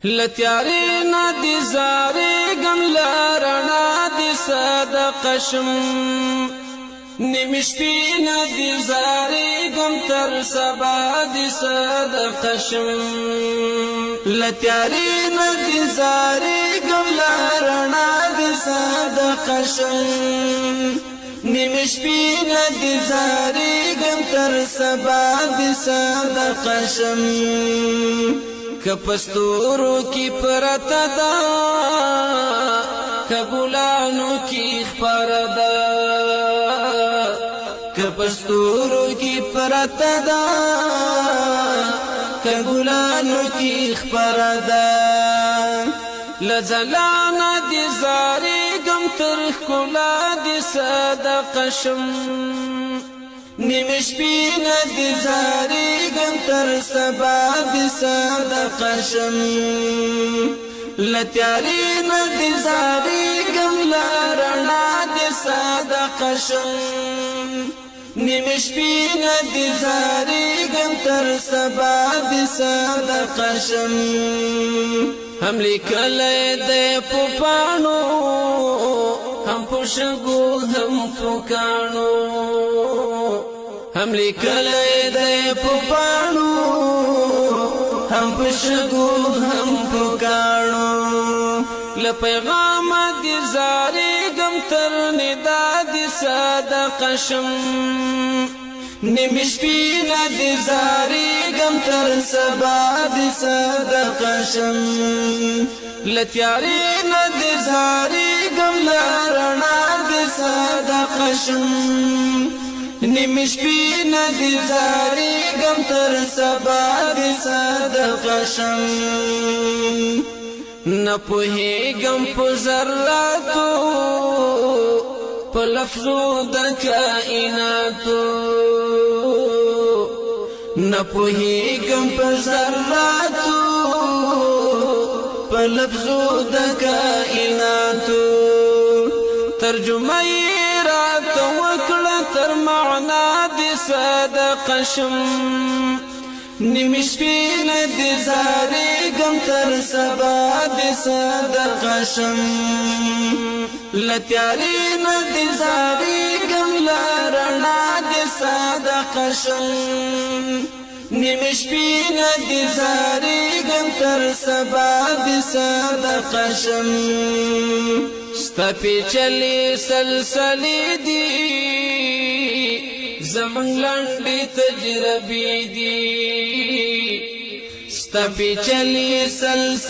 لتیاری ندی زاری گم لرنا دی صدقه شم نمیشپی ندی زاری گم تر سبا دی صدقه شم لتیاری ندی زاری گم لرنا دی صدقه شم نمیشپی ندی زاری گم تر سبا دی صدقه شم کپستورو کی پرتا دا کبولانو کی خپردا کپستورو کی پرتا دا کبولانو کی خپردا لزلانا دی زاری گم ترخ کلا دی صدقه شم نمیشپی ندی زاری گم تر سبا دی صدقه شم لتیاری ندی زاری گم لرنا دی صدقه شم نمیشپی ندی زاری گم تر سبا دی صدقه شم هم لیکلی دی پوپانو هم پوشگو هم پوکانو هم لیکلی دی پوپانو هم پوشگو هم پوکانو لپیغام دی زاری گم تر ندا دی صدقه شم نمیشپی ندی زاری گم تر سبا دی صدقه شم لتیاری ندی زاری گم لرنا دی صدقه شم نمیشپی ندی زاری گم تر سبا دی صدقه شم نپوهیگم پو ذراتو پا لفظو دا کائناتو نپوهیگم پا ذراتو پا لفظو دا کائناتو ترجمه رات وکړه تر معنا دی صدقه شم نمیشپی ندی زاری گم تر سبا دی صدقه شم لتیاری ندی زاری گم لرنا دی صدقه شم نمیشپی ندی زاری گم تر سبا دی صدقه شم ستا پیچلی سلسلی دی زمن لنڈی تجربی دی ستا پیچلی سلسلی